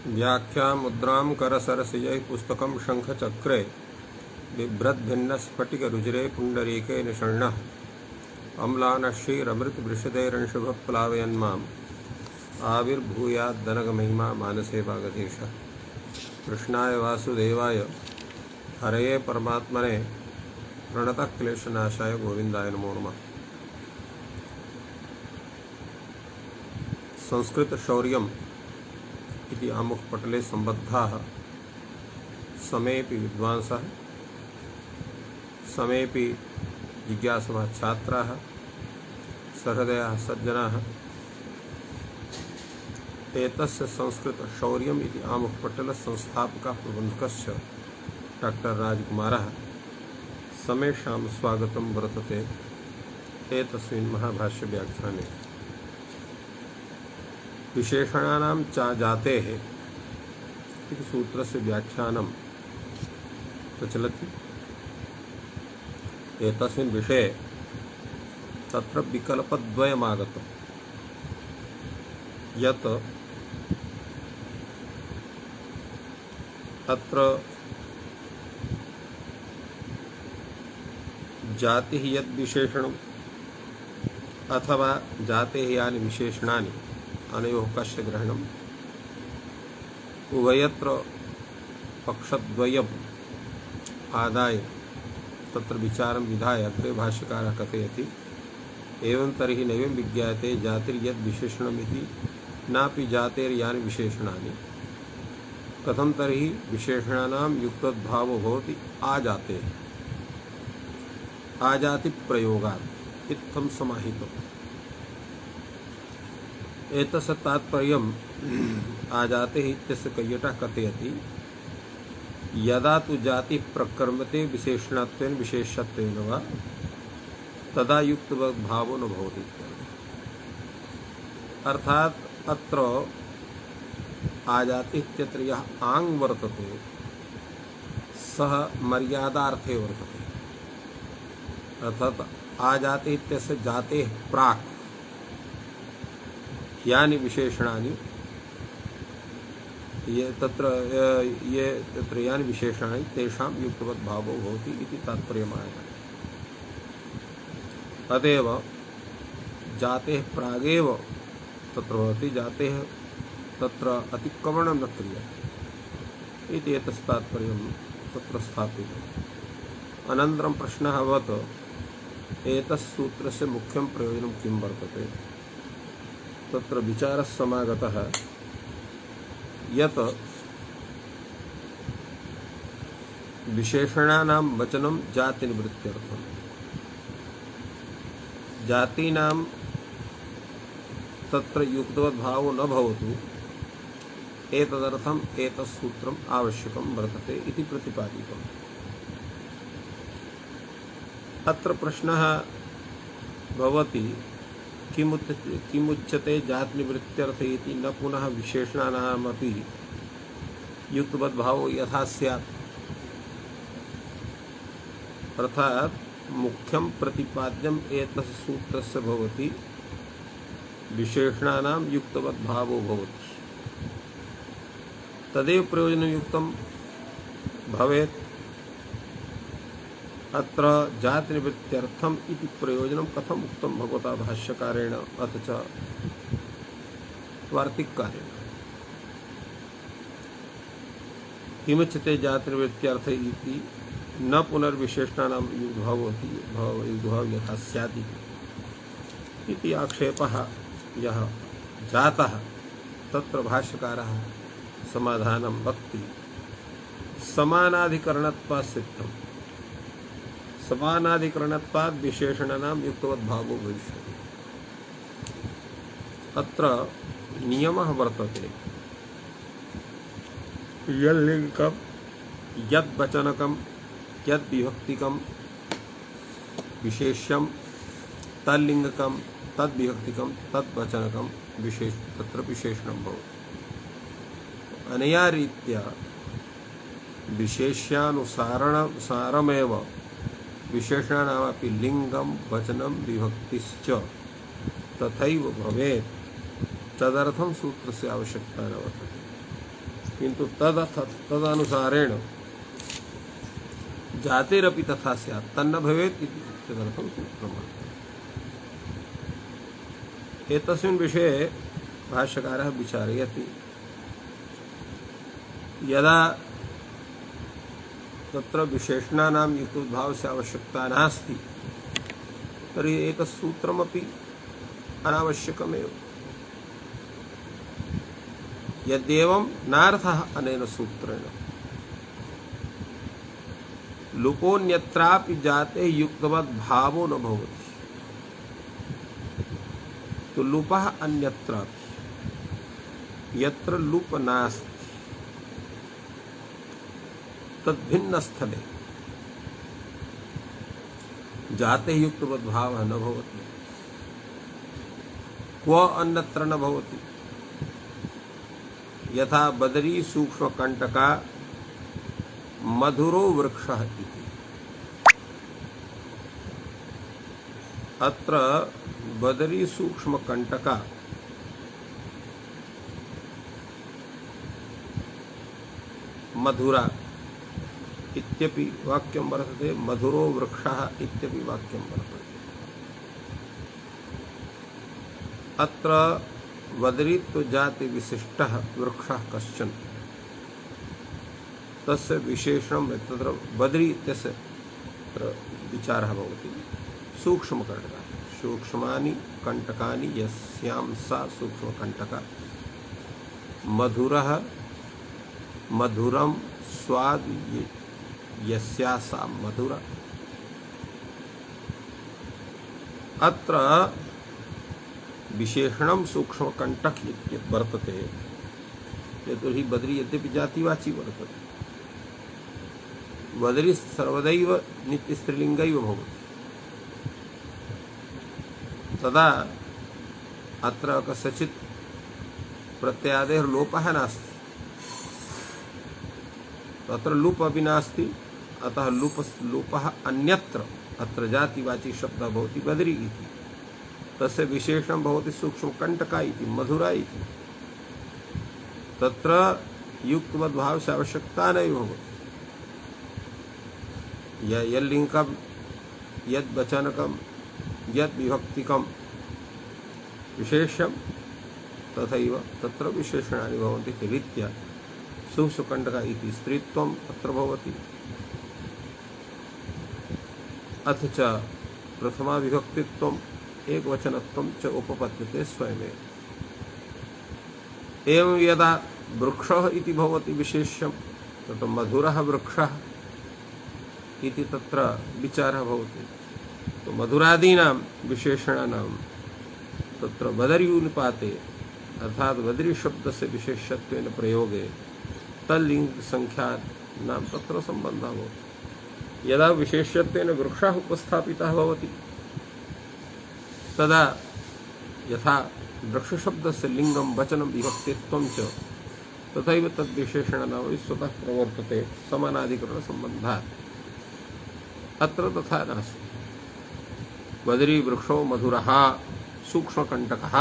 व्याख्या मुद्रां करसरसिजैः पुस्तकं शङ्खचक्रे बिभ्रद्भिन्नस्फटिकरुचिरे पुण्डरीके निषण्णः अम्लानश्रीरमृतवृषदैरंशुभप्लावयन्माम् आविर्भूयाद्दनगमहिमा मानसे वागधीशः। कृष्णाय वासुदेवाय हरये परमात्मने प्रणतक्लेशनाशाय गोविन्दाय नमो नमः। संस्कृतशौर्यम् इति आमुखपटले सम्बद्धाः समेऽपि विद्वांसः समेऽपि जिज्ञासवः छात्राः सहृदयाः सज्जनाः एतस्य संस्कृतशौर्यम् इति आमुखपटलस्य संस्थापकः प्रबन्धकस्य डॉक्टर राजकुमारः समेषां स्वागतं वर्तते एतस्मिन् महाभाष्यव्याख्याने। विशेषणानां च जातेः इति सूत्रस्य व्याख्यानं प्रचलति। एतस्मिन् विषये तत्र विकल्पद्वयमागतं यत् अत्र जातिः यद् विशेषणम् अथवा जातेः यानि विशेषणानि अनयोः कस्य ग्रहणम् उभयत्र पक्षद्वयम् आदाय तत्र विचारं विधाय अग्रे भाष्यकारः कथयति। एवं तर्हि नैवं विज्ञायते जातिर्यद् विशेषणमिति नापि जातेर्यानि विशेषणानि कथं तर्हि विशेषणानां युक्तद्भावो भवति आजातेः आजातिप्रयोगात् इत्थं समाहितम्। एतस्य तात्पर्यम् आजातेः इत्यस्य कैयटः कथयति यदा तु जातिः प्रकर्मते विशेषणत्वेन विशेषत्वेन वा तदा युक्तभावो न भवति। अर्थात् अत्र आजातिः इत्यत्र यः आङ् वर्तते सः मर्यादार्थे वर्तते। अर्थात् आजातिः इत्यस्य जातेः प्राक् यानि विशेषणानि ये तत्र यानि विशेषणानि तेषां युक्तवद्भावो भवति इति तात्पर्यमायः। अतएव जातेः प्रागेव तत्र भवति, जातेः तत्र अतिक्रमणं न क्रियते इति एतस्य तात्पर्यं तत्र स्थापितम्। अनन्तरं प्रश्नः अभवत् एतस्य सूत्रस्य मुख्यं प्रयोजनं किं वर्तते। तत्र विचारः समागतः यत् विशेषणानां वचनं जातिनिवृत्त्यर्थम्। जातीनां तत्र युक्तवद्भावो न भवतु एतदर्थम् एतत् सूत्रम् आवश्यकं वर्तते इति प्रतिपादितम्। अत्र प्रश्नः भवति किमुच्यते जातिनिवृत्त्यर्थे इति न पुनः विशेषणानामपि युक्तवद्भावो यथा स्यात्। अर्थात् मुख्यं प्रतिपाद्यम् एतस्य सूत्रस्य भवति विशेषणानां युक्तवद्भावो भवति। तदेव प्रयोजनयुक्तं भवेत्। अत्र जातिनिवृत्त्यर्थम् इति प्रयोजनं कथम् उक्तं भगवता भाष्यकारेण अथ च वार्तिककारेण। किमुच्यते जातिनिवृत्त्यर्थे इति न पुनर्विशेषणानां युग्भावो यथा स्यात् इति आक्षेपः यः जातः तत्र भाष्यकारः समाधानं वक्ति समानाधिकरणत्वात् सिद्धम्। समानाधिकरणत्वात् विशेषणानां युक्तवद्भावो भविष्यति। अत्र नियमः वर्तते यल्लिङ्गकं यद्वचनकं यद्विभक्तिकं विशेष्यं तल्लिङ्गकं तद्विभक्तिकं तद्वचनकं तत्र विशेषणं भवति। अनया रीत्या विशेष्यानुसारमेव विशेषणानामपि लिंगं वचनं विभक्तिश्च तथैव भवेत्। तदर्थं सूत्रस्य आवश्यकता न वर्तते। किंतु तदनुसारेण जातेरपि तथा स्यात् तन्न भवेत् इति तदर्थं सूत्रम्। एतस्मिन् विषये भाष्यकारः विचारयति यदा तत्र विशेषणानां युक्तोद्भावस्य आवश्यकता नास्ति तर्हि एकसूत्रमपि अनावश्यकमेव। यद्येवं नार्थः अनेन सूत्रेण लुपोऽन्यत्रापि जाते युक्तवद् भावो न भवति। तो लुपः अन्यत्रापि यत्र लुप नास्ति तद्भिन्न स्थले जाते युक्तवद् भावः न भवति। क्व अन्यत्र न भवति। यथा बदरी सूक्ष्मकंटका मधुरो वृक्षः इति। अत्र बदरी सूक्ष्मकंटका मधुरा इत्यपि वाक्यं वर्तते, मधुरो वृक्षः इत्यपि वाक्यं वर्तते। अत्र बदरीत्व जाति विशिष्टः वृक्षः कश्चन तस्य विशेषणं तत्र बदरी इत्यस्य विचारः भवति। सूक्ष्मकंटका सूक्ष्मानि कंटकानि यस्यां सा सूक्ष्मकंटका मधुरः मधुरं स्वाद यस्या सा मधुरा। अत्र विशेषणं सूक्ष्मकंटक वर्तते यतोहि बदरी यद्यपि जातिवाची वर्तते। बदरी सर्वदैव नित्यस्त्रीलिङ्गैव भवति। तदा अत्र कस्यचित् प्रत्ययादेः लोपः नास्ति। तत्र लुप अपि नास्ति, अतः लुपः अन्यत्र अत्र जातिवाची शब्दः भवति बदरी इति। तस्य विशेषणं भवति सूक्ष्मकंटका इति मधुरा इति। तत्र युक्तवद्भावस्य आवश्यकता नैव भवति। यल्लिङ्गं यद्वचनकं यद्विभक्तिकं विशेष्यं तथैव तत्र विशेषणानि भवन्ति इति रीत्या सूक्ष्मकंटका इति स्त्रीत्वम् अत्र भवति। अथ च प्रथमा विभक्तित्वम् एकवचनत्वं च उपपद्यते स्वयमेव। एवं यदा वृक्षः इति भवति विशेष्यं तत्र मधुरः वृक्षः इति तत्र विचारः भवति। तो मधुरादीनां विशेषणानां तत्र बदर्यूनिपाते अर्थात् बदरी शब्दस्य विशेषत्वेन प्रयोगे तल्लिङ्ग संख्यानां तत्र सम्बन्धः भवति। यदा विशेषत्वेन वृक्षः उपस्थापितः भवति तदा यथा वृक्षशब्दस्य लिङ्गं वचनं विभक्तित्वं च तथैव तद्विशेषणानामपि स्वतः प्रवर्तते समानाधिकरणसम्बन्धात्। अत्र तथा नास्ति। बदरी वृक्षो मधुरः सूक्ष्मकंटकः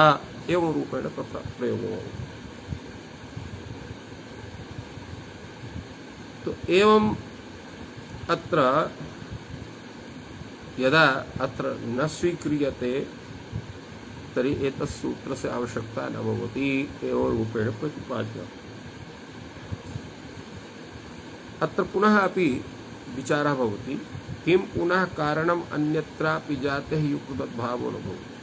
एवं रूपेण तत्र प्रयोगो भवति। तो एवं अत्र यदा अत्र न स्वीक्रियते तर्हि एतत्सूत्रस्य आवश्यकता न भवति एवं रूपेण प्रतिपाद्यते। अत्र पुनः अपि विचारः भवति किं पुनः कारणम् अन्यत्रापि जातेः युक्तवद्भावो न भवति।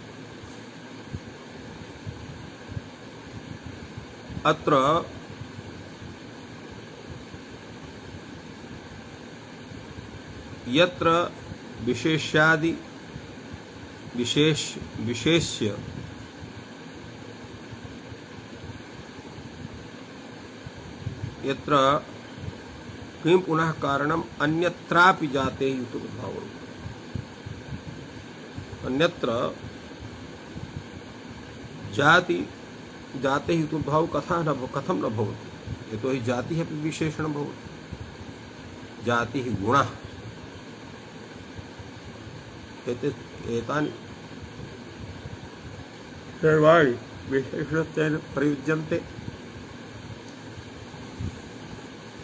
अत्र यत्र विशेष्यादि विशेष्य यत्र किं पुनः कारणम् अन्यत्रापि जाते युक्तवद्भावो। अन्यत्र जाते युक्तवद्भावो कथं न भवति। यतोहि जातिः अपि विशेषणं भवति। जातिः गुणः एतानि सर्वाणि विशेषणत्वेन प्रयुज्यन्ते।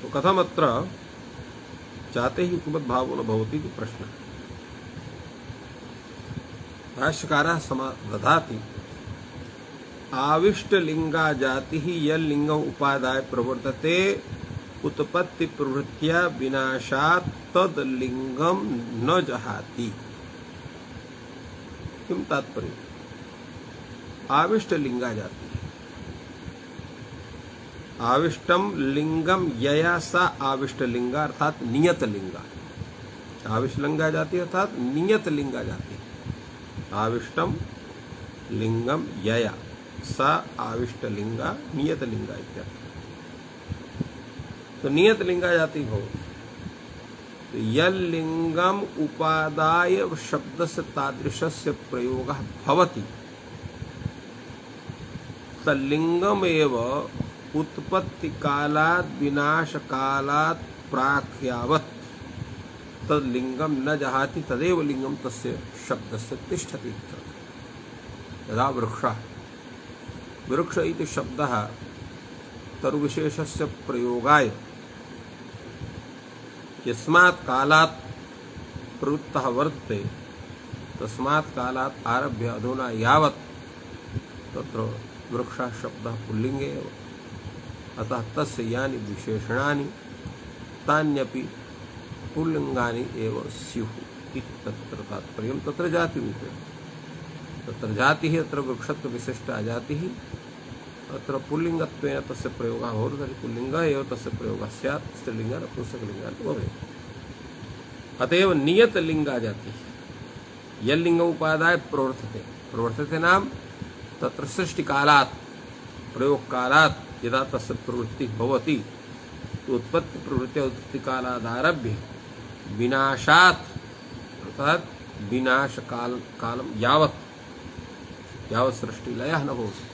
तो कथमत्र जाते ही युग्मद्भावो न भवति इति प्रश्नः। भाष्यकारः दधाति आविष्टलिंगा जाति ही यल्लिंगम उपादाय प्रवर्तते उत्पत्ति प्रवृत्तिया विनाशात् तद्लिंगम न जहाति। किम तात्पर्य? आविष्टलिंगा जाति, आविष्टम लिंगम यया सा आविष्टलिंगा अर्थात नियत लिंगा। आविष्टलिंगा जाति अर्थात नियत लिंगा जाति। आविष्टम लिंगम यया सा आविष्टलिंगा नियत लिंगा इत्यर्थ। तो नियत लिंगा जाति हो तो यल्लिंगम उपादाय शब्दस्य तादृशस्य प्रयोगः भवति तल्लिंगमेव उत्पत्ति कालात् विनाश कालात् प्राक् यावत् तद्लिंगम न जहाति तदेव लिंगम तस्य शब्दस्य तिष्ठति। यदा वृक्ष इति शब्दः तरुविशेषस्य प्रयोगाय यस्मात् कालात् प्रवृत्तः वर्तते तस्मात् कालात् आरभ्य अधुना यावत् तत्र वृक्षः शब्दः पुल्लिंगे एव। अतः तस्य यानि विशेषणानि तान्यपि पुल्लिंगानि एव स्युः इति तत्र तात्पर्यं। तत्र जातिरूपेण तत्र जातिः अत्र वृक्षत्व विशिष्टा जातिः अत्र पुल्लिंगत्वेन तस्य प्रयोगः भवति तर्हि पुल्लिंगः एव तस्य प्रयोगः स्यात् स्त्रीलिंगः नपुंसकलिंगः भवेत्। अत एव नियतलिंगा जातिः यल्लिंगम् उपादाय प्रवर्तते नाम तत्र सृष्टिकालात् प्रयोगकालात् यदा तस्य प्रवृत्तिः भवति तो उत्पत्ति प्रवृत्ति उत्पत्ति कालादारभ्य विनाशात् अर्थात् विनाश कालम यावत् सृष्टि लयः न भवति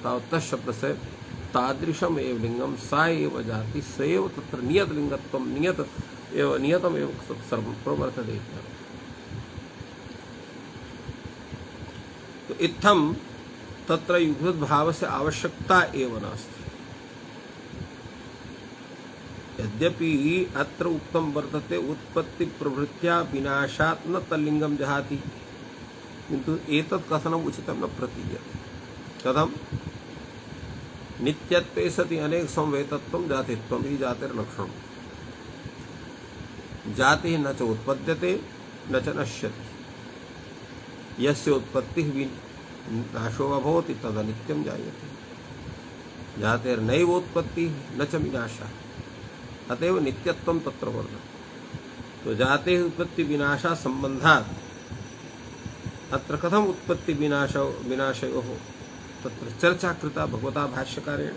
तावत् तच्छब्द से तादृशम एव लिंगम सा एव जाति स एव तत्र नियत लिंगत्वम नियतम एव सर्वं प्रवर्तते। तो इत्थं तत्र युग्मद्भावस्य आवश्यकता एव नास्ति। यद्यपि अत्र उक्तं वर्तते उत्पत्ति प्रवृत्त्या विनाशात् न तल्लिंगम जहाति किन्तु एतत् कथनम् उचितं न प्रतीयते। कथं? नित्यत्वे सति अनेक संवेतत्वं जातित्वं ही जातिर्लक्षणम्। जातिः न च उत्पद्यते न च नश्यति। यस्य उत्पत्तिः विनाशो वा भवति तदनित्यं जायते। जातेर्नैवोत्पत्तिः न च विनाशः अतएव नित्यत्वं तत्र वर्तते। तो जातेः उत्पत्ति विनाशा संबंधात् अत्र कथम उत्पत्ति विनाशयोः तत्र चर्चा कृता भगवता भाष्यकारेण।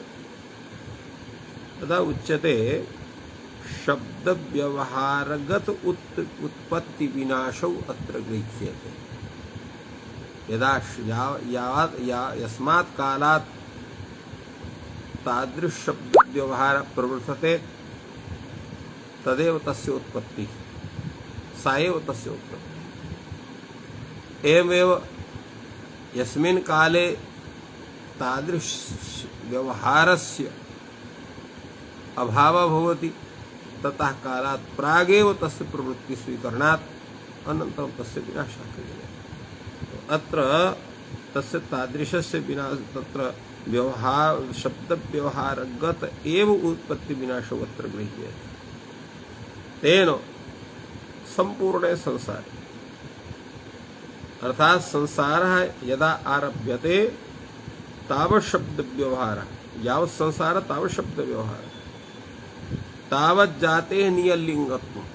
तदा उच्यते शब्द व्यवहारगत उत्पत्ति विनाशौ अत्र गृह्यते। यदा यस्मात् कालात् तादृश शब्द व्यवहार प्रवर्तते तदेव तस्य उत्पत्ति सा एव तस्य उत्पत्ति। एवमेव यस्मिन् काले तादृश व्यवहारस्य अभावः भवति ततः कालात् प्रागेव तस्य प्रवृत्ति स्वीकरणात् अनन्तरं तस्य विनाशः क्रियते। अत्र तस्य तादृशस्य विनाश तत्र व्यवहार शब्द व्यवहारगत एव उत्पत्ति विनाशो अत्र गृह्यते। तेन संपूर्णे संसारे अर्थात संसारः यदा आरभ्यते तावत् शब्द व्यवहार यावत् संसार तावत् शब्द व्यवहार तावत् जातेः नियल्लिंगत्वम्।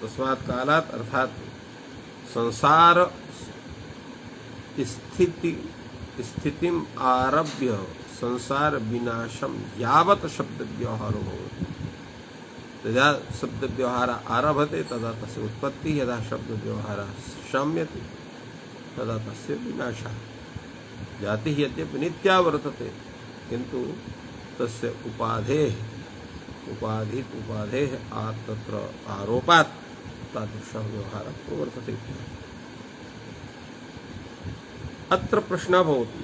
तस्मात् कालात् अर्थात संसार स्थितिम आरभ्य संसार विनाशम यावत् शब्द व्यवहारो भवति। यदा शब्द व्यवहार आरभते तदा तस्य उत्पत्ति यदा शब्द व्यवहार शम्यते तदा तस्य विनाशः। जाति यद्यपि नित्या वर्तते किंतु तस्य उपाधेः तत्र आरोपात् तादृशः व्यवहारः प्रवर्तते। अत्र प्रश्नः भवति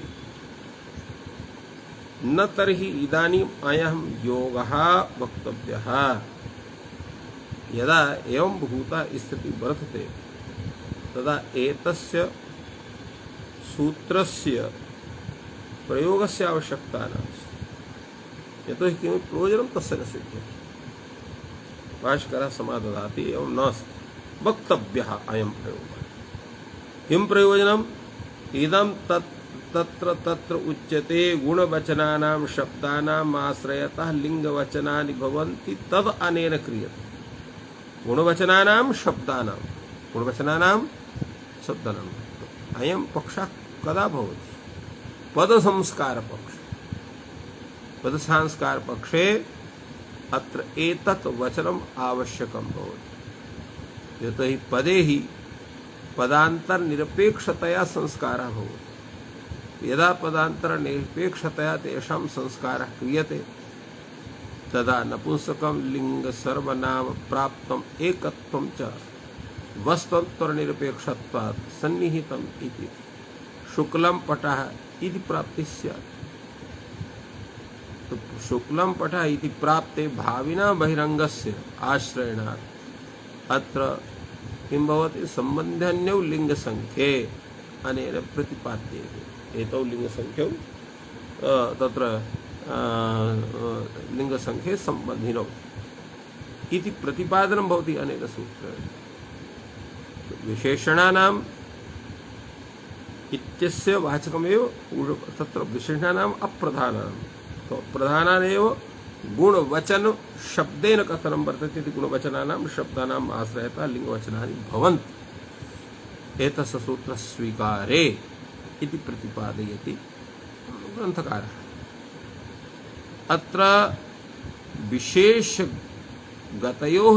न तर्हि इदानीम् अयं योगः वक्तव्यः। यदा एवं भूता स्थिति वर्तते तदा एतस्य सूत्रस्य प्रयोगस्य आवश्यकता नास्ति। यतोहि किमपि प्रयोजनं तस्य न सिद्ध्यति। भाष्यकारः समाददाति एवं नास्ति, वक्तव्यः अयं प्रयोगः। किं प्रयोजनम्? इदं तत्र तत्र उच्यते गुणवचनानां शब्दानाम् आश्रयतः लिङ्गवचनानि भवन्ति तद् अनेन क्रियते। गुणवचनानां शब्दानां अयं पक्षः कदा भवति? पदसंस्कार पक्षे अत्र एतत् वचनम् आवश्यकं भवति। यतोहि पदे हि पदान्तर निरपेक्षतया संस्कारः भवति। यदा पदान्तर निरपेक्षतया तेषां संस्कारः क्रियते तदा नपुंसकं लिंग सर्वनाम प्राप्तम् एकत्वं च वस्तुत्वर निरपेक्षत्वात् सन्निहितम् इति शुक्लं पटः इति प्राप्ति स्यात्। तो शुक्लं पटः इति प्राप्ते भाविना बहिरंगस्य आश्रयणात् अत्र किं भवति? सम्बन्धन्यौ लिंगसंख्ये अनेन प्रतिपाद्यते। एतौ लिंगसंख्यौ तत्र लिंगसंख्ये संबंधिनौ इति प्रतिपादनं भवति अनेन सूत्रेण। विशेषणानाम् इत्यस्य वाचकमेव तत्र विशेषणानाम् अप्रधानानां, तो प्रधानानेव गुणवचन शब्देन कथनं वर्तते इति गुणवचनानां शब्दानाम् आश्रयतः लिङ्गवचनानि भवन्ति। एतस्य सूत्रस्वीकारे इति प्रतिपादयति ग्रन्थकारः। अत्र विशेषगतयोः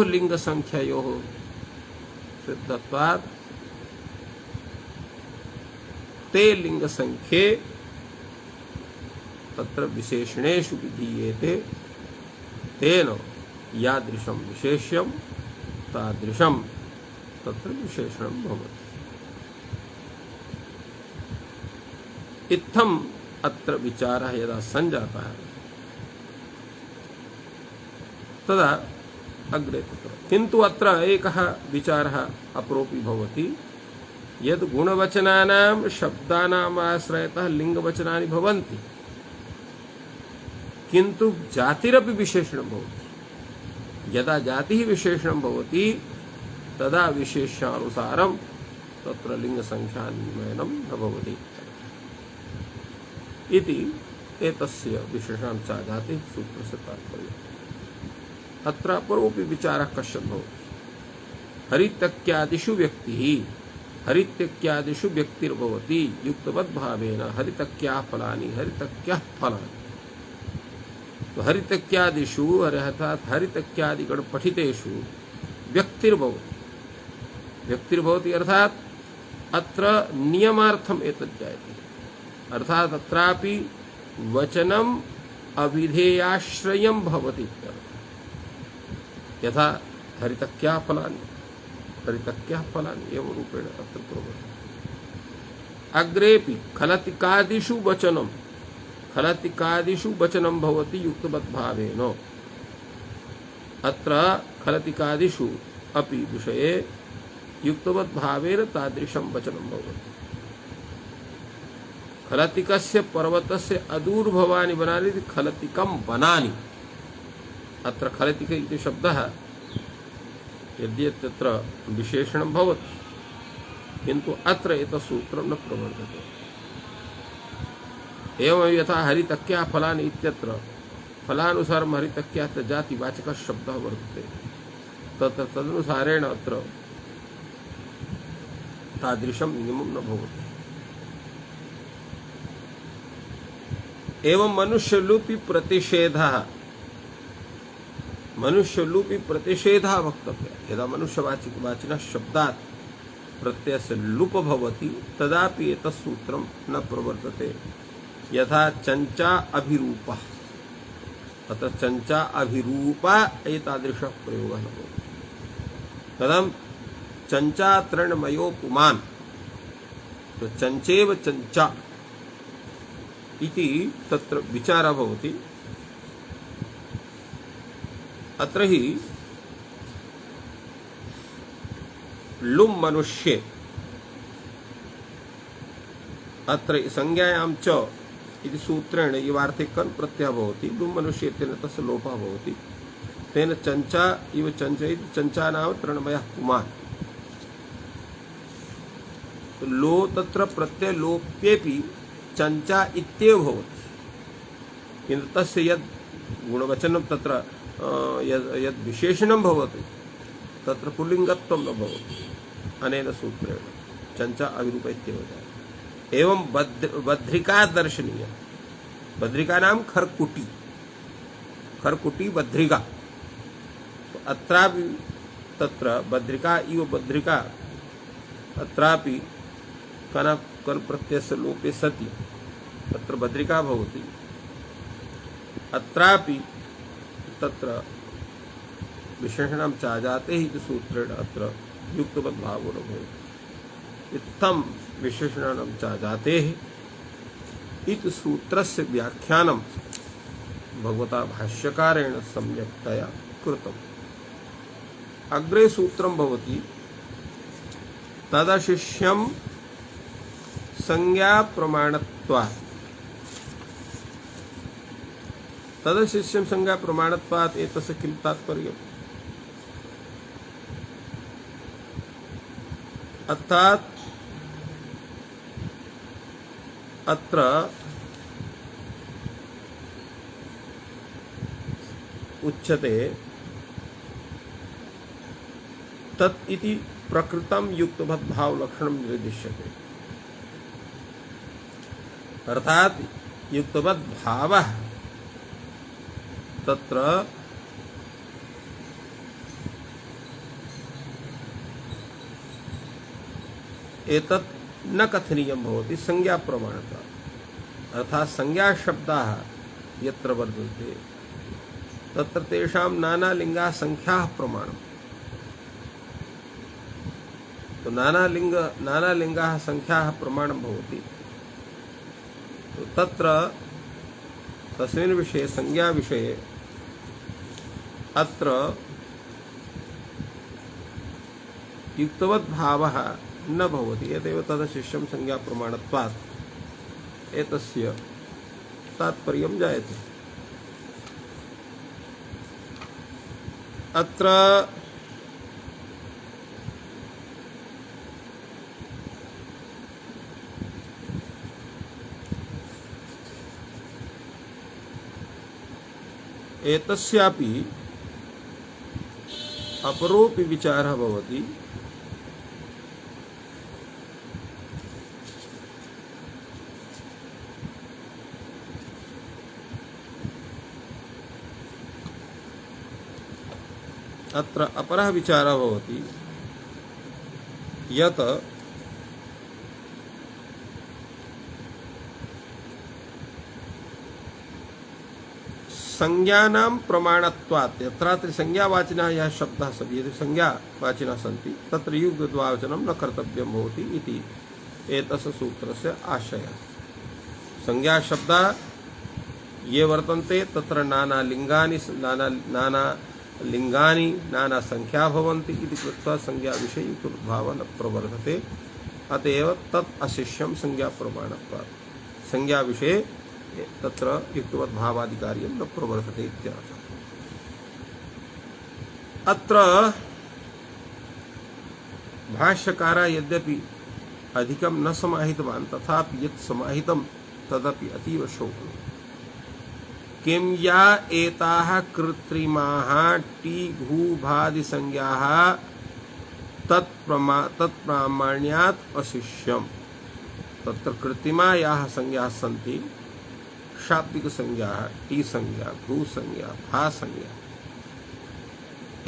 लिङ्गसंख्ययोः सिद्धत्वात् ते लिङ्गसंख्ये तत्र विशेषणेषु विधीयेते, तेन यादृशं विशेष्यं तादृशं तत्र विशेषणं भवति। इत्थम् अत्र विचारः यदा सञ्जातः तदा अग्रे तत्र किन्तु अत्र एकः विचारः अपरोपि भवति, यद् गुणवचनानां शब्दानाम् आश्रयतः लिङ्गवचनानि भवन्ति किन्तु जातिरपि विशेषणं भवति। यदा जातिः विशेषणं भवति तदा विशेषानुसारं तत्र लिङ्गसंख्यान्वयनं न भवति इति एतस्य विशेषांशा जातिः सूत्रस्य तात्पर्यम्। अत्र अपरोपि विचारः कश्चन भवति। हरितक्यादिषु व्यक्तिः हरितक्यादिषु व्यक्तिर्भवति युक्तवद्भावेन हरितक्याः फलानि हरितक्याः फलानि। तो हरितक्यादिषु अर्थात् हरितक्यादिगण पठितेषु व्यक्तिर्भवति अर्थात् अत्र नियमार्थम् एतत् जायते। अर्थात् अत्रापि वचनम् अभिधेयाश्रयं भवति इत्यर्थः। यथा हरितक्याः फलानि एवं रूपेण अत्र प्रवर्तते। अग्रेपि खलतिकादिषु वचनं भवति युक्तवद्भावेन। अत्र खलतिकादिषु अपि विषये युक्तवद्भावेन तादृशं वचनं भवति। खलतिकस्य पर्वतस्य अदूर्भवानि वनानि इति खलतिकं वनानि। अत्र खलतिक इति शब्दः यद्यत् तत्र विशेषणं भवति किन्तु अत्र एतत् सूत्रं न प्रवर्तते। एवं यथा हरितक्याः फलानि इत्यत्र फलानुसारं हरितक्याः जातिवाचकः शब्दः वर्तते, तदनुसारेण अत्र तादृशं नियमं न भवति। एवं मनुष्यलूपी प्रतिषेधः वक्तव्यः। यदा मनुष्यवाचिनः शब्दात् प्रत्ययस्य लुप भवति तदापि एतत् सूत्रं न प्रवर्तते। यथा चञ्चा अभिरूपः, अत्र चञ्चा अभिरूपा एतादृशः प्रयोगः न भवति। कथं? चञ्चा तृणमयो पुमान्, तो चञ्चेव चञ्चा इति तत्र विचारः भवति। अत्र हि लुम् मनुष्ये अत्र संज्ञायां च इति सूत्रेण इवार्थे कन् प्रत्ययः भवति। लुम् मनुष्ये इत्यनेन तस्य लोपः भवति। तेन चञ्चा इव चञ्चयति। चञ्चा नाम तृणमयः पुमान्। लो तत्र प्रत्यय लोप्येपि चञ्चा इत्येव भवति, किन्तु तस्य यद् गुणवचनं तत्र यद् विशेषणं भवति तत्र पुल्लिङ्गत्वं न भवति। अनेन सूत्रेण चञ्चा अविरूप इत्येव जायते। एवं बद्रिका दर्शनीया। बद्रिका नाम खरकुटी, खरकुटी बद्रिका। अत्रापि तत्र बद्रिका इव बद्रिका, अत्रापि कन प्रत्ययस्य लोपे सति तत्र बद्रिका भवति। अत्रापि तत्र विशेषणं चाजाते इति सूत्रेण अत्र युक्तवद्भावो न भवति। इत्थं विशेषणानां चाजाते इति सूत्रस्य व्याख्यानं भगवता भाष्यकारेण सम्यक्तया कृतम्। अग्रे सूत्रं भवति तदशिष्यं संज्ञा प्रमाणत्वात्। तदशिष्यं संज्ञा प्रमाणत्वात् एतस्य किं तात्पर्यम्? अर्थात् अत्र उच्यते तत् इति प्रकृतं युक्तवद्भाव लक्षणं निर्दिश्यते। अर्थात युक्तवद्भावः तत्र एतत् न कथनीयं भवति संज्ञा प्रमाणत्वात्। अर्थात संज्ञा शब्दाः यत्र वर्तन्ते तत्र तेषां नानालिङ्गाः संख्याः प्रमाणम्। तो नानालिङ्गाः संख्याः प्रमाणं भवति। तो तत्र तस्मिन् विषये संज्ञा विषये अत्र युक्तवद्भावः न भवति। एतदेव तदशिष्यं संज्ञा प्रमाणत्वात् एतस्य तात्पर्यं जायते। अत्र एतस्यापि अपरोपि विचारः भवति। अत्र अपरः विचारः भवति यत् संज्ञानां प्रमाणत्वात्। यत्रात्र संज्ञावाचिनः यः शब्दः सन्ति, यदि संज्ञावाचिनः सन्ति तत्र युग्मद्वाचनं न कर्तव्यं भवति इति एतस्य सूत्रस्य आशयः। संज्ञाशब्दाः ये वर्तन्ते तत्र नानालिङ्गानि नानासंख्या भवन्ति इति कृत्वा संज्ञाविषये युक्तवद्भावः न प्रवर्तते। अतएव तत् अशिष्यं संज्ञा प्रमाणत्वात्। संज्ञाविषये तत्र युक्तवद्भावादिकार्यं न प्रवर्तते इत्यर्थः। अत्र भाष्यकारः यद्यपि अधिकं न समाहितवान् तथापि यत् समाहितं तदपि अतीव शोभनं। किं या एताः कृत्रिमाः टी घू भादि संज्ञाः तत्प्रामाण्यात् अशिष्यम्। तत्र कृत्रिमा याः संज्ञाः सन्ति शाब्दिक संज्ञाः टी संज्ञा, भू संज्ञा, भा संज्ञा,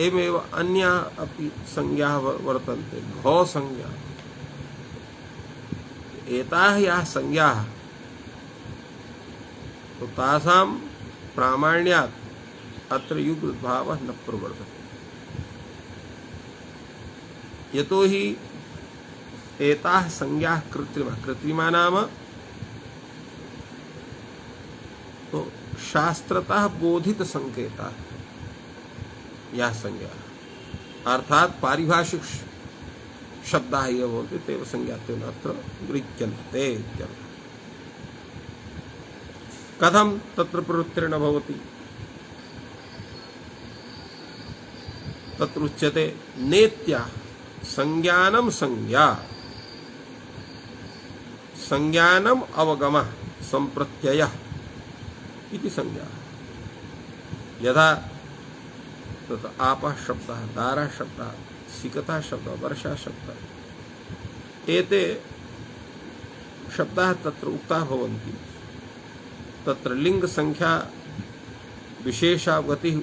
एवमेव अन्याः अपि संज्ञाः वर्तन्ते, घौ संज्ञा। एताः याः संज्ञाः तो तासां प्रामाण्यात् अत्र युग्मद्भावः न प्रवर्तते। यतोहि एताः संज्ञाः कृत्रिमा नाम तो शास्त्रतः बोधित संकेता यह संज्ञा अर्थात पारिभाषिक शब्दाः ये भवन्ति तेव संज्ञात्वेन अत्र गृह्यन्ते इत्यर्थः। कथं तत्र प्रवृत्तिर्न भवति तत्र उच्यते नेत्या संज्ञानम संज्ञा संज्ञानम अवगमः संप्रत्ययः इति संज्ञा यथा तत्र आपः शब्दः दारः शब्दः सिकतः शब्दः वर्षा शब्दः एते शब्दाः तत्र उक्ताः भवन्ति तत्र लिंग संख्या विशेषावगतिः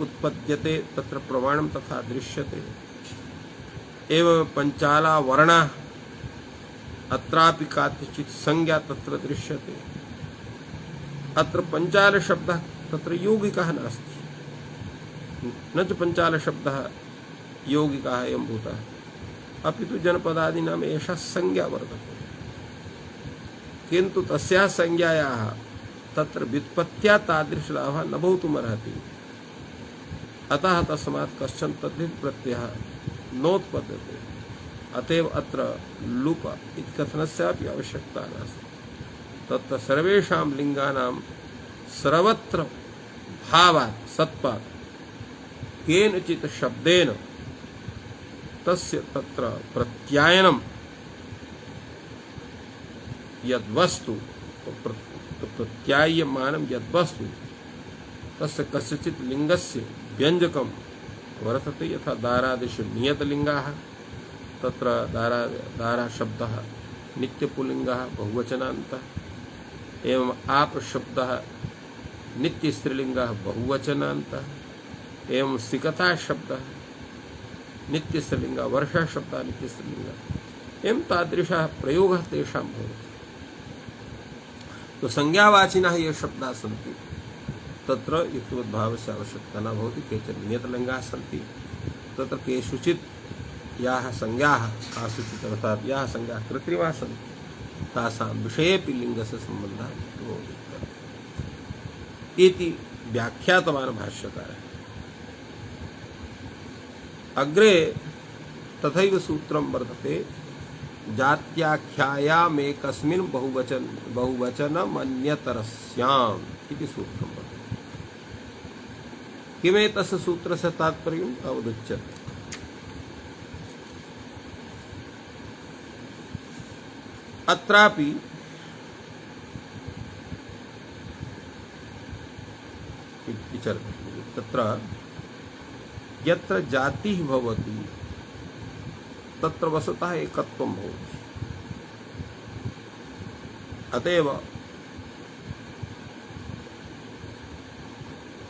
उत्पद्यते तत्र प्रमाणं तथा दृश्यते एवं पंचाला वर्णाः अत्रापि काचित् संज्ञा तत्र दृश्यते अत्र पंचाल शब्दः तत्र यौगिकः नास्ति न च पंचाल शब्दः यौगिकः एवं भूतः अपितु जनपदादीनाम् एषा संज्ञा वर्तते किन्तु तस्याः संज्ञायाः तत्र व्युत्पत्त्या तादृशलाभः न भवितुमर्हति अतः तस्मात् कश्चन तद्धित् प्रत्ययः नोत्पद्यते अतएव अत्र लुप इति कथनस्यापि आवश्यकता नास्ति तत्र सर्वेषां लिंगानां सर्वत्र भावात् सत्पात् केनचित् शब्देन तस्य तत्र प्रत्यायनं यद्वस्तु प्रत्यायमानं यद्वस्तु तस्य कस्यचित् लिंगस्य व्यंजकं वर्तते यथा दारादिषु नियतलिंगाः तत्र दारा शब्दः नित्यपुल्लिंगः बहुवचनान्तः एवं आप शब्दः नित्यस्त्रीलिंगः बहुवचनान्तः एवं सिकता शब्दः नित्यस्त्रीलिंगः वर्षा शब्दः नित्यस्त्रीलिंगः एवं तादृशः प्रयोगः तेषां भवति। तो संज्ञावाचिनः ये शब्दाः सन्ति तत्र युक्तोद्भावस्य आवश्यकता न भवति केचन नियतलिंगाः सन्ति तत्र केषुचित् याः संज्ञाः आसूचित अर्थात् याः संज्ञाः कृत्रिमाः सन्ति तासां विषयेऽपि लिङ्गस्य सम्बन्धः इति व्याख्यातवान् भाष्यकारः। अग्रे तथैव सूत्रं वर्तते जात्याख्यायामेकस्मिन् बहुवचनमन्यतरस्याम् इति सूत्रं वर्तते। किमेतस्य सूत्रस्य तात्पर्यं तावदुच्यते। अत्रापि विचरते तत्र यत्र जातिः भवति तत्र वस्तुतः एकत्वं भवति अतएव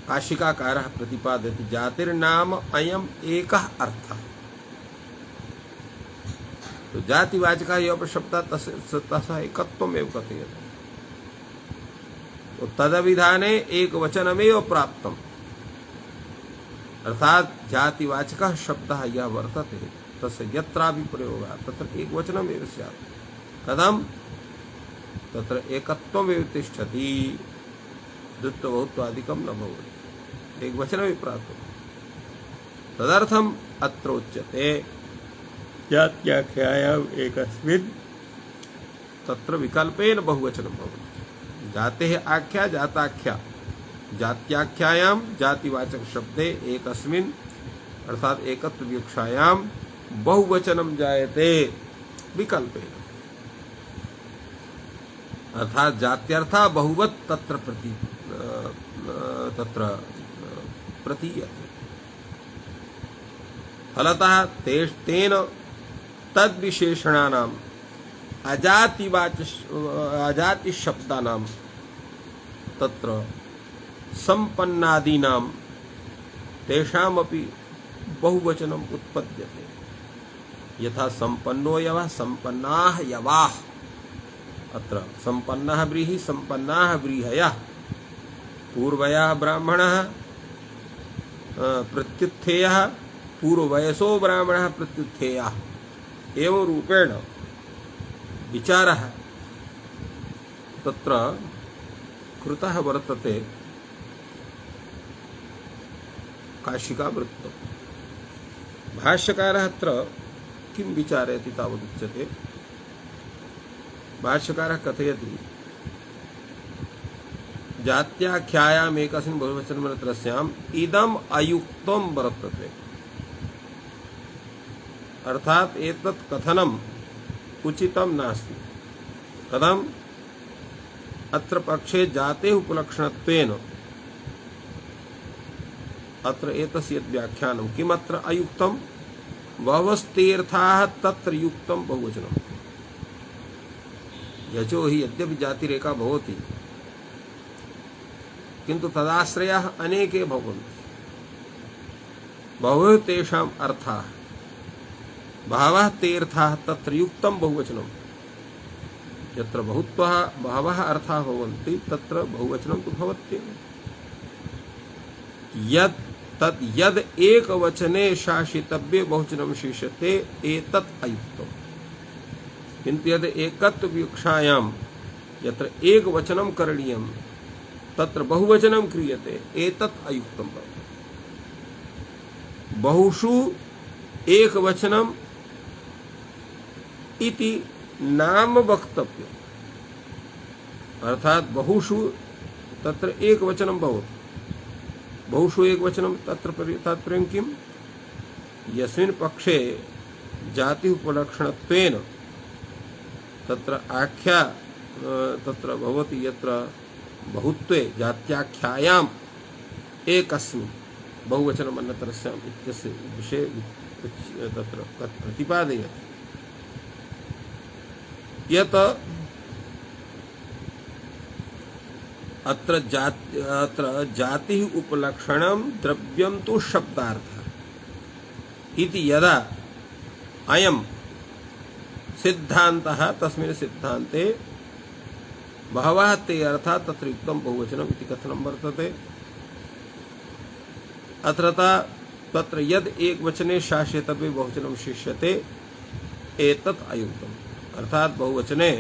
काशिकाकारः प्रतिपादयति जातिर्नाम अयम् एकः अर्थः। तो जातिवाचकः यः शब्दः तस्य एकत्वमेव कथयति तो तदविधाने एकवचनमेव प्राप्तम् अर्थात जातिवाचकः शब्दः यः वर्तते तस्य यत्रापि प्रयोगः तत्र एकवचनमेव स्यात् कथं तत्र एकत्वमेव तिष्ठति द्वित्वबहुत्वादिकं न भवति एकवचनमेव प्राप्तं तदर्थम् अत्र उच्यते जात्याख्यायाम् एकस्मिन् तत्र विकल्पेन बहुवचनं भवति जातेः आख्या जाताख्या जात्याख्यायां जातिवाचक शब्दे एकस्मिन् अर्थात एकत्व विवक्षायां बहुवचनं जायते विकल्पेन अर्थात जात्यर्थः बहुवत् तत्र प्रतीयते फलतः तेन तद्विशेषणानां अजाति शब्दानां तत्र संपन्नादीनां तेषामपि बहुवचनम् उत्पद्यते यथा संपन्नो यवः संपन्नाः यवाः अत्र संपन्नः व्रीहि संपन्नाः व्रीहयः पूर्वया ब्राह्मणः प्रत्युत्थेयः पूर्ववयसो ब्राह्मणः प्रत्युत्थेयः एवं रूपेण विचारः तत्र कृतः वर्तते काशिकावृत्तम्। भाष्यकारः अत्र किं विचारयति तावदुच्यते। भाष्यकारः कथयति जात्याख्यायाम् एकस्मिन् बहुवचनमन्त्रस्याम् इदम् अयुक्तं वर्तते, अर्थात एतत् कथनम् उचितं नास्ति। कथम्? अत्र पक्षे जाते उपलक्षणत्वेन अत्र एतस्य व्याख्यानं किमत्र अयुक्तं, बहवस्तीर्थाः तत्र युक्तं बहुवचनम्। यचो हि यद्यपि जातिरेका भवति किन्तु तदाश्रयाः अनेके भवन्ति, बहवः तेषाम् अर्थाः, बहवः तीर्थाः तत्र युक्तं बहुवचनम्। यत्र बहवः अर्थाः भवन्ति तत्र बहुवचनं तु भवत्येव। यद् एकवचने शासितव्ये बहुवचनं शिष्यते एतत् अयुक्तम्। किन्तु यद् एकत्वविवक्षायां यत्र एकवचनं करणीयं तत्र बहुवचनं क्रियते एतत् अयुक्तं भवति। बहुषु एकवचनम् इति नाम वक्तव्यम्, अर्थात बहुषु तत्र एकवचनं भवति। बहुषु एकवचनं तत्र तात्पर्यं किम्? यस्मिन् पक्षे जाति उपलक्षणत्वेन तत्र आख्या तत्र भवति, यत्र बहुत्वे जात्याख्यायाम् एकस्मिन् बहुवचनम् अन्यतरस्याम् इत्यस्य विषये तत्र प्रतिपादयति। यत् अत्र जाति उपलक्षणं द्रव्यं तु शब्दार्थः इति यदा अयं सिद्धान्तः, तस्मिन् सिद्धान्ते बहवः ते अर्थाः तत्र युक्तं बहुवचनम् इति कथनं वर्तते। अत्र तत्र यद् एकवचने शास्यतव्ये बहुवचनं शिष्यते एतत् अयुक्तम्, अर्थात बहुवचने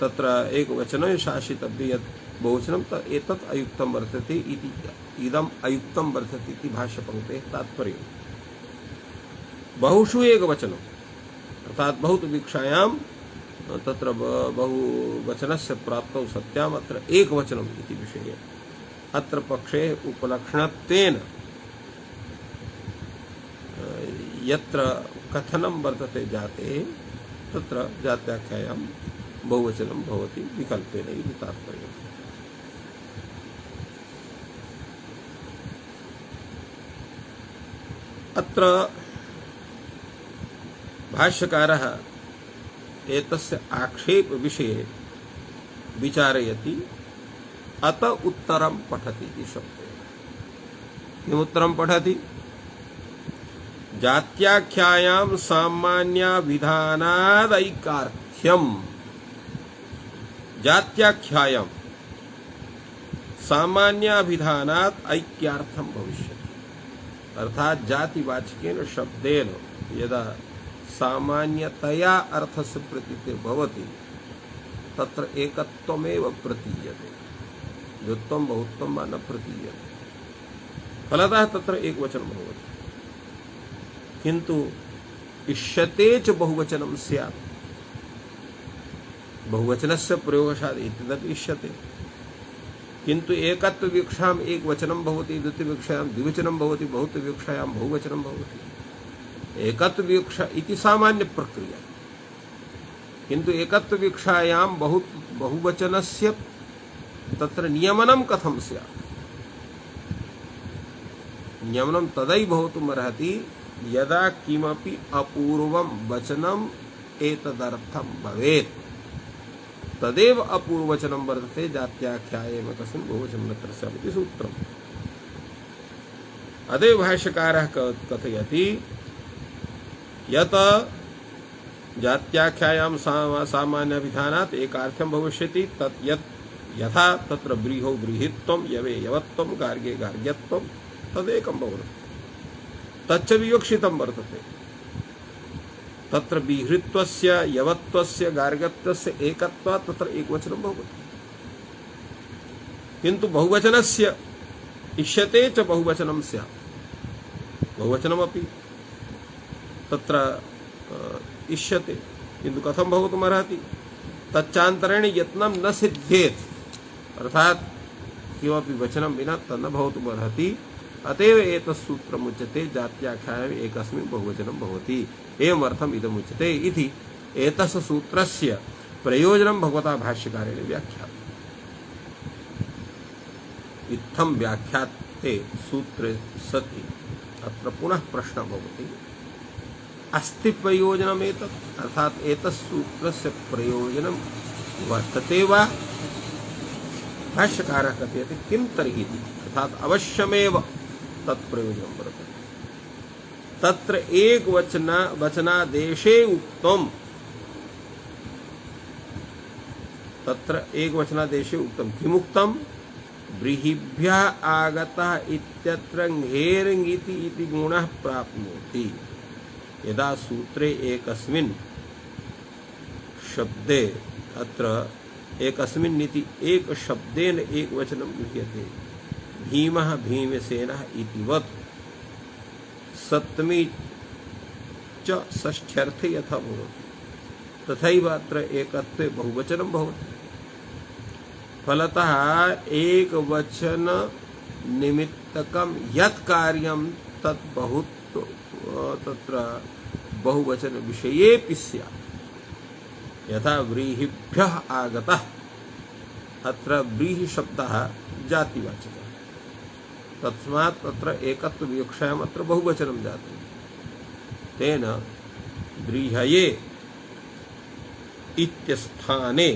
तत्र एकवचने शासितव्ये यत् बहुवचनं एतत् अयुक्तं वर्तते इति, इदम् अयुक्तं वर्तते इति भाष्यपङ्क्तेः तात्पर्यम्। बहुषु एकवचनम् अर्थात बहुतवीक्षायां तत्र बहुवचनस्य प्राप्तौ सत्याम् अत्र एकवचनम् इति विषये अत्र पक्षे उपलक्षणत्वेन यत्र कथनं वर्तते जाते तत्र जात्याख्यायां बहुवचनं भवति विकल्पेन इति तात्पर्यम्। अत्र भाष्यकारः एतस्य आक्षेप विषये विचारयति। अत उत्तरं पठति इति शब्देन। किमुत्तरं पठति? जात्याख्यायां सामान्याविधानादैकार्थ्यम्। जात्याख्यायां सामान्याभिधानात् ऐक्यार्थं भविष्यति, अर्थात जातिवाचकेन शब्देन यदा सामान्यतया अर्थस्य प्रतीतिर्भवति तत्र एकत्वमेव प्रतीयते, द्वित्वं बहुत्वं वा न प्रतीयते। फलतः तत्र एकवचनं भवति, किन्तु इष्यते च बहुवचनं स्यात्। बहुवचनस्य प्रयोगशात् एतदपि इष्यते, किन्तु एकत्वविवक्षायाम् एकवचनं भवति, द्वितीयविवक्षायां द्विवचनं भवति, बहुत्वविवक्षायां बहुवचनं भवति। एकत्वविवक्षा इति सामान्य प्रक्रिया, किन्तु एकत्वविवक्षायां बहुवचनस्य तत्र नियमनं कथं स्यात्? नियमनं तदैव भवितुमर्हति यदा किमपि अपूर्वं वचनम् एतदर्थं भवेत्, तदेव अपूर्ववचनं वर्तते जात्याख्यायेन कस्मिन् बहुवचनमन्त्रस्याम् इति सूत्रम्। अतएव भाष्यकारः कथयति यत् जात्याख्यायां सामान्यविधानात् एकार्थ्यं भविष्यति तत् यत् यथा तत्र व्रीहौ व्रीहित्वं, यवे यवत्वं, गार्गे गार्ग्यत्वं तदेकं भवति। तच्च विवक्षितं वर्तते। तत्र व्रीहित्वस्य, यवत्वस्य, गार्ग्यत्वस्य एकत्वात् तत्र एकवचनं भवति। किंतु बहुवचनस्य इष्यते च बहुवचनं स्यात्, बहुवचनमपि तत्र इष्यते, किंतु कथं भवितुमर्हति? तच्चान्तरेण यत्नं न सिद्ध्येत्, अर्थात किमपि वचनं विना तन्न भवितुमर्हति। अतएव एतत् सूत्रमुच्यते जात्याख्यायाम् एकस्मिन् बहुवचनं भवति, एवमर्थम् इदमुच्यते इति एतस्य सूत्रस्य प्रयोजनं भगवता भाष्यकारेण व्याख्यातम्। इत्थं व्याख्याते सूत्रे सति अत्र पुनः प्रश्नः भवति, अस्ति प्रयोजनमेतत्, अर्थात एतत् सूत्रस्य प्रयोजनं वर्तते वा? भाष्यकारः कथयति किं तर्हि इति, अर्थात अवश्यमेव तत्प्रयोजनं वर्तते। तत्र वचनादेशे उक्तम्, तत्र एकवचनादेशे उक्तं किमुक्तं? व्रीहिभ्यः आगतः इत्यत्र घेर्ङिति इति गुणः प्राप्नोति। यदा सूत्रे एकस्मिन् शब्दे, अत्र एकस्मिन् इति एक शब्देन एक वचनं गृह्यते, भीमः भीमसेनः इतिवत् सप्तमी च षष्ठ्यर्थे यथा भवति तथैव अत्र एकत्वे बहुवचनं भवति। फलतः एकवचन निमित्तकं यत् कार्यं तत् तत्र बहुवचन विषयेऽपि स्यात्। यथा व्रीहिभ्यः आगतः, अत्र व्रीहि शब्दः जातिवाचकः, तस्मात् तत्र एकत्व विवक्षायाम् अत्र बहुवचनं जातं। तेन व्रीहये इत्यस्थाने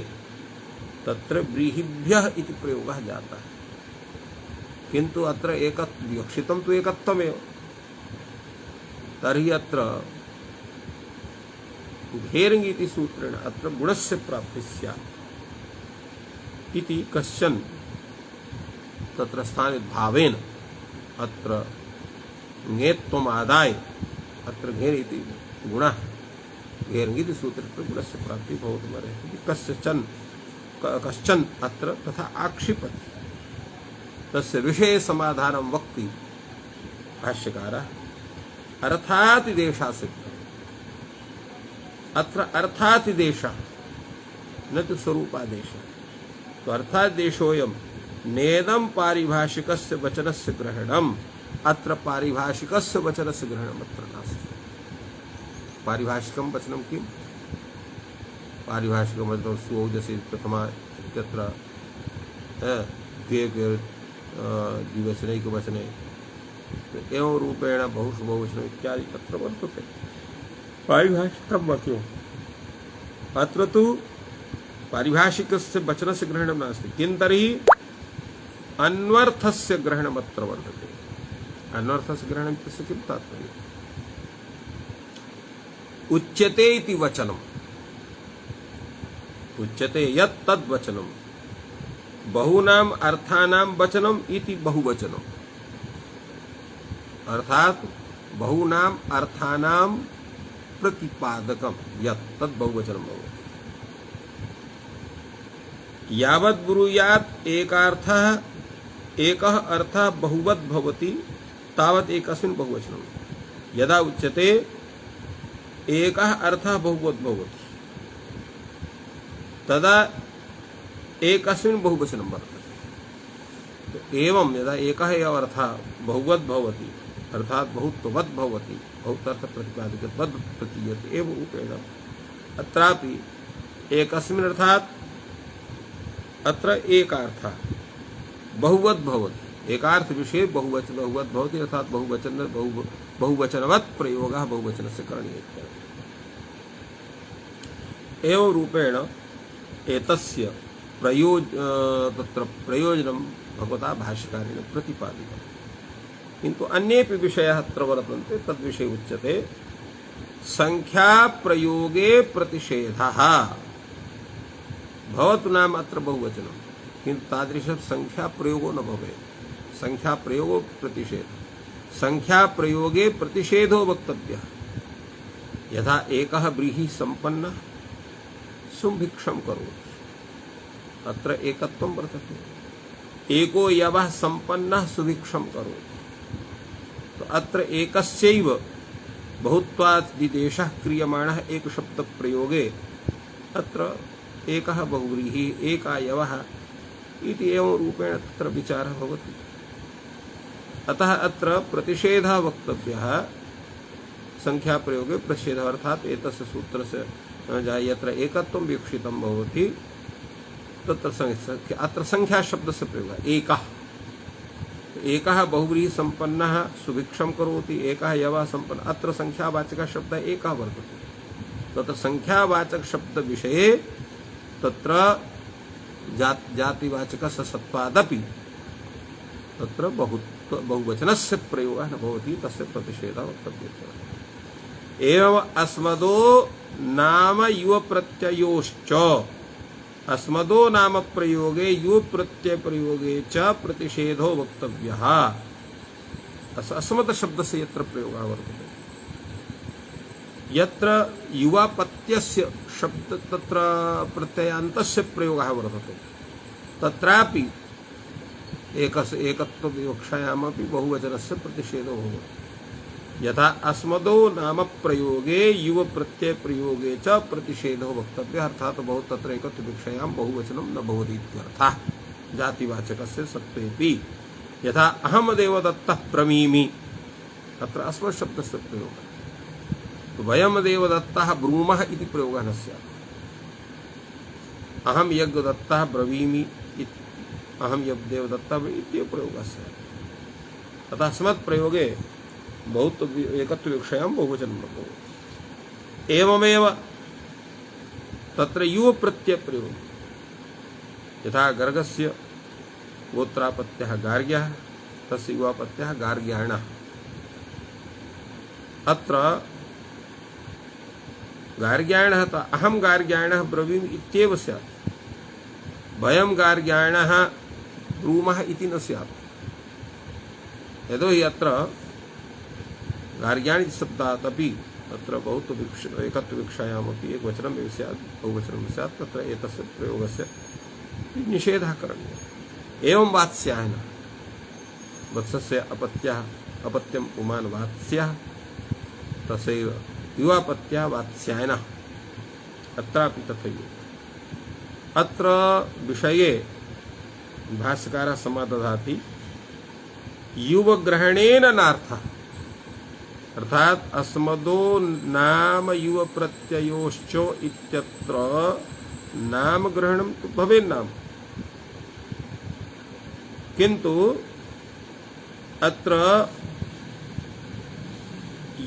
तत्र व्रीहिभ्यः इति प्रयोगः जातः, किन्तु अत्र एकत्व विवक्षितं तु एकत्वमेव। तर्हि अत्र घेर्ङ इति सूत्रेण अत्र गुणस्य प्राप्तिः स्यात् इति कश्चन तत्र स्थाने भावेन अत्र ङेत्वमादाय अत्र घेर् इति गुणः घेर्ङ इति सूत्रे गुणस्य प्राप्तिः भवितुमर्हति। कश्चन अत्र तथा आक्षिपति, तस्य विषये समाधानं वक्ति भाष्यकारः अर्थातिदेशः सिद्धः। अत्र अर्थातिदेशः न तु स्वरूपादेशः। तो अर्थादेशोऽयं नेदं पारिभाषिकस्य वचनस्य ग्रहणम्, अत्र पारिभाषिकस्य वचनस्य ग्रहणम् अत्र नास्ति। पारिभाषिकं वचनं किम्? पारिभाषिकं वचनं सुऔजसे प्रथमा इत्यत्र द्विवचनैकवचने एवं रूपेण बहुषु बहुवचनम् इत्यादि तत्र वर्तते। पारिभाषिकं वाक्यम् अत्र तु पारिभाषिकस्य वचनस्य ग्रहणं नास्ति, किं तर्हि अन्वर्थस्य ग्रहणमत्र वर्तते। अन्वर्थस्य ग्रहणं इत्यस्य किं तात्पर्यम्? उच्यते इति वचनम्, उच्यते यत् तद्वचनम्, बहूनाम् अर्थानां वचनम् इति बहुवचनम्, अर्थात बहूनाम् अर्थानां प्रतिपादकं यत् तद् बहुवचनं भवति। यावत् ब्रूयात् एकः अर्थः बहुवत् भवति तावत् एकस्मिन् बहुवचनं। यदा उच्यते एकः अर्थः बहुवत् भवति तदा एकस्मिन् बहुवचनं वर्तते। तो एवं यदा एकः एव अर्थः बहुवत् भवति अर्थात बहुत्ववत् भवति, बहुतर्थ प्रतिपादितवत् प्रतीयते एवं रूपेण अत्रापि एकस्मिन् अर्थात् अत्र एकार्थः बहुवत् भवति, एकार्थ विषये बहुवत् भवति, अर्थात बहुवचनवत् प्रयोगः बहुवचनस्य करणीयः। एवं रूपेण एतस्य तत्र प्रयोजनं भगवता भाष्यकारेण प्रतिपादितम्। किन्तु अन्येपि विषयाः अत्र वर्तन्ते, तद्विषये उच्यते संख्याप्रयोगे प्रतिषेधः। भवतु नाम अत्र बहुवचनं, किन्तु तादृशः संख्याप्रयोगो न भवेत्। संख्याप्रयोगो प्रतिषेधः, संख्याप्रयोगे प्रतिषेधो वक्तव्यः। यथा एकः व्रीहि सम्पन्नः सुभिक्षं करोति, अत्र एकत्वं वर्तते। एको यवः संपन्नः सुभिक्षम करो। तो अत्र एकस्यैव बहुत्वात् विदेशः क्रियमाणः एक शब्द प्रयोगे अत्र एकः बहुव्रीहिः एका यवः इति एवं रूपेण तत्र विचारः भवति। अतः अत्र प्रतिषेधः वक्तव्यः संख्या प्रयोगे प्रतिषेधः, अर्थात एतस्य सूत्रस्य यत्र एकत्वं वीक्षितं भवति तत्र अत्र संख्या शब्दस्य प्रयोगः एकः। एकः बहुव्रीहि संपन्नः सुभिक्षं करोति, एकः यवः संपन्न, अत्र संख्यावाचकः शब्दः एकः वर्तते। तत्र संख्यावाचक शब्द विषये तत्र जातिवाचकस्य सत्त्वादपि तत्र बहुवचनस्य प्रयोगः न भवति, तस्य प्रतिषेधः वक्तव्यः। एवम् अस्मदो नाम युव प्रत्ययोश्च, अस्मदो नाम प्रयोगे युव प्रत्यय प्रयोगे च प्रतिषेधो वक्तव्यः। अस्मत् शब्दस्य यत्र प्रयोगः वर्तते, यत्र युवापत्यस्य शब्द तत्र प्रत्ययान्तस्य प्रयोगः वर्तते, तत्रापि एकत्वविवक्षायामपि बहुवचनस्य प्रतिषेधो भवति। यथा अस्मदो नाम प्रयोगे युव प्रत्यय प्रयोगे च प्रतिषेधो वक्तव्यः, अर्थात तत्र एकत्वविवक्षायां बहुवचनं न भवति इत्यर्थः जातिवाचकस्य सत्त्वेपि। यथा अहम देवदत्तः ब्रवीमि, अत्र अस्मत् शब्दस्य प्रयोगः। तो वयम देवदत्तः ब्रूमः इति प्रयोगः न स्यात्। अहम यज्ञदत्तः ब्रवीमि, अहम देवदत्तः इत्येव प्रयोगः स्यात्। अतः अस्मत् प्रयोगे बहुत एकत्वविवक्षायां बहुवचनं न भवति। एवमेव तत्र युव प्रत्यय प्रयोग, यथा गर्गस्य गोत्रापत्यः गार्ग्यः तस्य युवापत्यः गार्ग्याणः, अत्र गार्ग्याणः अहम गार्ग्याणः ब्रवीमि इत्येव स्यात्, वयं गार्ग्याणः ब्रूमः इति न स्यात्। यतोहि अत्र गार्ग्याणि शब्दात् अपि तत्र बहुत एकत्वविवक्षायामपि एकवचनमेव स्यात्, बहुवचनं स्यात्, तत्र एतस्य प्रयोगस्य निषेधः करणीयः। एवं वात्स्यायन, वत्सस्य अपत्यं पुमान् वात्स्यः, तथैव युवापत्यः वात्स्यायनः, अत्रापि तथैव। अत्र विषये भाष्यकारः समादधाति युवग्रहणेन नार्थः, अर्थात अस्मदो नाम युव प्रत्ययोश्च इत्यत्र नाम ग्रहणं तु भवेन्नाम, किंतु अत्र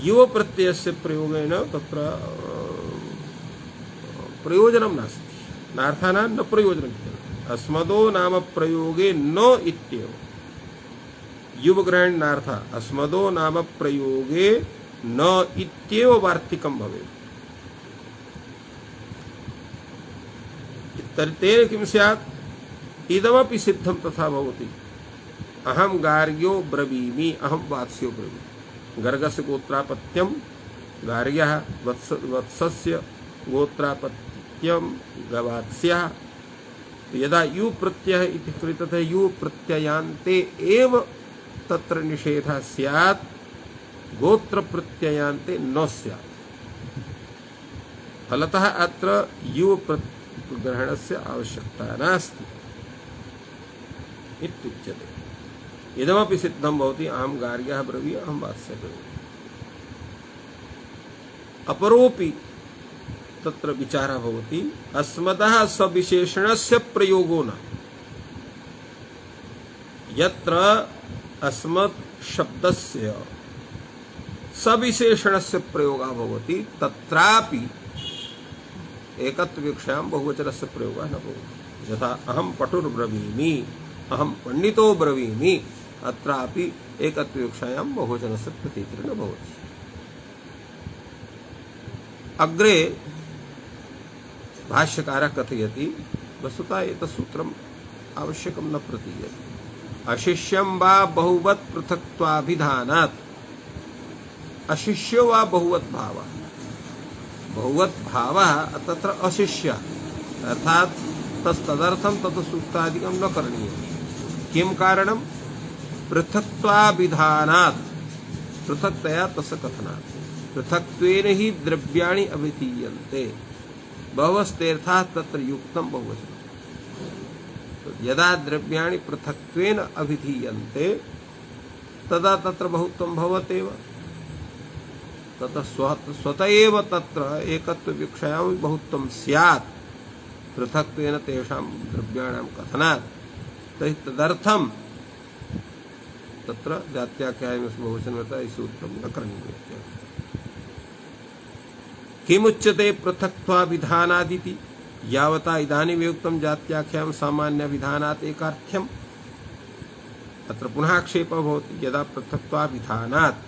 युव प्रत्ययस्य प्रयोगेन तत्र प्रयोजनं नास्ति, नार्थानां न प्रयोजनं। अस्मदो नाम प्रयोगे न इत्येव युवग्रहण नार्थ अस्मदो नाम प्रयोगे न इत्येव वार्तिकं भवेत्। तेन किं स्यात्, इदमपि सिद्धं तथा भवति। अहम गार्ग्यो ब्रवीमि, अहम वात्स्यो ब्रवीमि। गर्गस्य गोत्रापत्यं गार्ग्यः, वत्सस्य गोत्रापत्यं वात्स्यः। यदा यु प्रत्ययः इति कृतः यु प्रत्ययान्ते एव तत्र निषेधः स्यात्, गोत्र प्रत्ययान्ते न स्यात्। फलतः अत्र युव ग्रहणस्य आवश्यकता नास्ति इत्युच्यते। इदमपि सिद्धं भवति, अहं गार्ग्यः ब्रवीमि, अहं वात्स्यः ब्रवीमि। अपरोपि तत्र विचारः भवति, अस्मदः सविशेषणस्य प्रयोगो न, यत्र अस्मत् शब्दस्य सविशेषणस्य प्रयोगः भवति तत्रापि एकत्वविवक्षायां बहुवचनस्य प्रयोगः न भवति। यथा अहं पटुर्ब्रवीमि, अहं पंडितो ब्रवीमि, अत्रापि एकत्वविवक्षायां बहुवचनस्य प्रतीतिः न भवति। अग्रे भाष्यकारः कथयति, वस्तुतः एतत् सूत्रम् आवश्यकं न प्रतीयते। अशिष्यं वा बहुवत् पृथक्त्वाभिधानात्, अशिष्यो वा बहुवत् भावः, बहुवत् भावः तत्र अशिष्यः, अर्थात तदर्थं तत् सूक्तादिकं न करणीयम्। किं कारणं पृथक्त्वाभिधानात् पृथक्तया तस्य कथनात् पृथक्त्वेन हि द्रव्याणि अभिधीयन्ते बहवस्तेऽर्थाः तत्र युक्तं बहुवचनं यदा द्रव्याणि पृथक्त्वेन अभिधीयन्ते तदा तत्र बहुत्वं भवत्येव ततः स्वतः एव तत्र एकत्वविवक्षायां बहुत्वं स्यात् पृथक्त्वेन तेषां द्रव्याणां कथनात् तर्हि तदर्थं तत्र जात्याख्यायामस्य बहुवचनवता सूत्रं न करणीयम् किमुच्यते पृथक्त्वाभिधानादिति यावता इदानीं युक्तं जात्याख्यां सामान्यविधानात् एकार्थ्यम् अत्र पुनः आक्षेपः भवति यदा पृथक्त्वाभिधानात्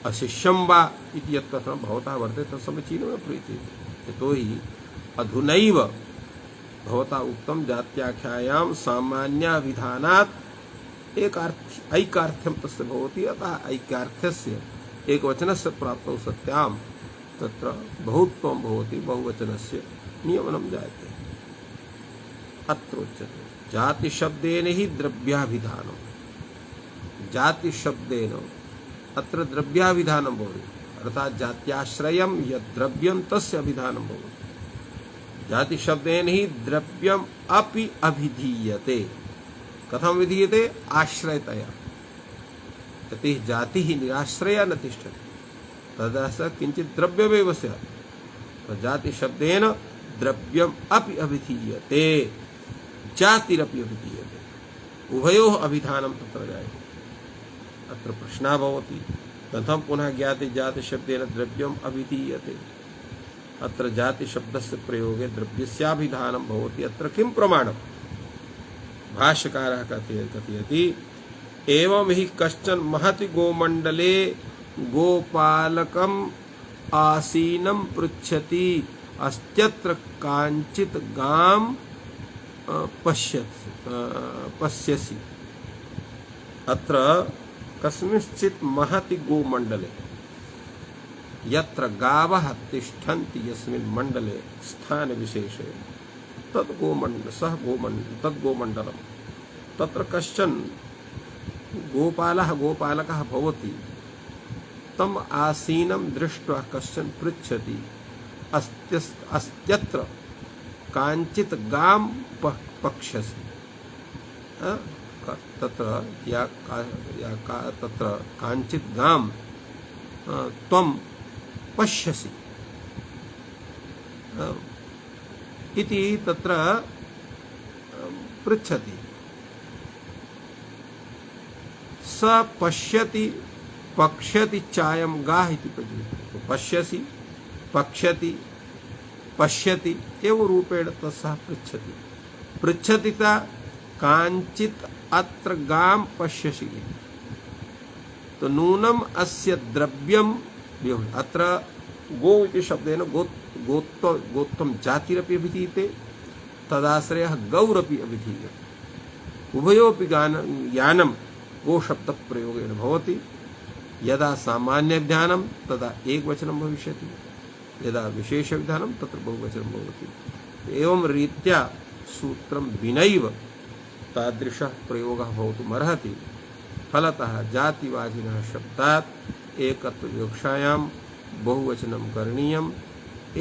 अशिष्यं वा इति यत् कथनं भवतः वर्तते तत् समीचीनं न प्रीयते यतोहि अधुनैव भवता उक्तं जात्याख्यायां सामान्यविधानात् ऐकार्थ्यं तस्य भवति अतः ऐकार्थ्यस्य एकवचनस्य प्राप्तौ सत्यां तत्र बहुत्वं भवति बहुवचनस्य नियमनं जायते अत्र उच्यते जातिशब्देन हि द्रव्याभिधानं जातिशब्देन अत्र द्रव्याभिधानं भवति अर्थात् जात्याश्रयं यद् द्रव्यं तस्य अभिधानं भवति जातिशब्देन हि द्रव्यम् अपि अभिधीयते कथं विधीयते आश्रयतया यदि जातिः निराश्रया न तिष्ठति तदा स किञ्चित् द्रव्यमेव स्यात् जातिशब्देन द्रव्यम् अपि अभिधीयते जातिरपि अभिधीयते उभयोः अभिधानं तत्र जायते अत्र प्रश्नः भवति कथं पुनः ज्ञाते जातिशब्देन द्रव्यम् अभिधीयते अत्र जातिशब्दस्य प्रयोगे द्रव्यस्याभिधानं भवति अत्र किं प्रमाणं भाष्यकारः कथयति एवं हि कश्चन महति गोमण्डले गोपालकम् आसीनं पृच्छति अस्त्यत्र काञ्चित् गां पश्यसि अत्र कस्मिंश्चित् महति गोमण्डले यत्र गावः तिष्ठन्ति यस्मिन् मण्डले स्थानविशेषे तद्गोमण्डलं तत्र कश्चन गोपालकः भवति तम आसीनं दृष्ट्वा कश्चन पृच्छति अस्त्यत्र काञ्चित् गां पश्यसि तत्र तत्र काञ्चित् गां त्वं पश्यसि इति तत्र पृच्छति स पश्यति पक्ष्यति चायं गाः इति प्रयुज्यते पश्यसि पक्ष्यति पश्यति एव रूपेण तस्सः पृच्छति पृच्छति ता काञ्चित् अत्र गां पश्यसि इति तो नूनम् अस्य द्रव्यं अत्र गो इति शब्देन गोत्वं जातिरपि अभिधीयते तदाश्रयः गौरपि अभिधीयते उभयोऽपि यानं गो शब्दप्रयोगेन भवति यदा सामान्यविधानं तदा एकवचनं भविष्यति यदा विशेषविधानं तत्र बहुवचनं भवति एवं रीत्या सूत्रं विनैव तादृशः प्रयोगः भवितुमर्हति फलतः जातिवाचिनः शब्दात् एकत्वविवक्षायां बहुवचनं करणीयम्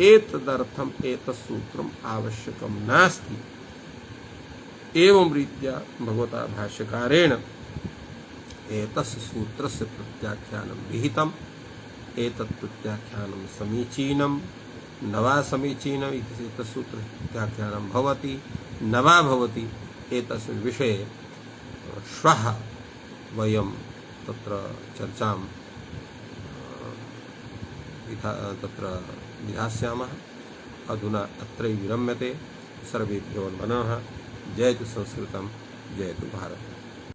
एतदर्थम् एतत्सूत्रम् आवश्यकं नास्ति एवं रीत्या भगवता भाष्यकारेण एतस्य सूत्रस्य प्रत्याख्यानं विहितम् एतत् प्रत्याख्यानं समीचीनं न वा समीचीनम् इति एतत् सूत्र प्रत्याख्यानं भवति न वा भवति एतस्मिन् विषये श्वः वयं तत्र चर्चां तत्र विधास्यामः अधुना अत्रैव विरम्यते सर्वेभ्यो नमः जयतु संस्कृतं जयतु भारतम्।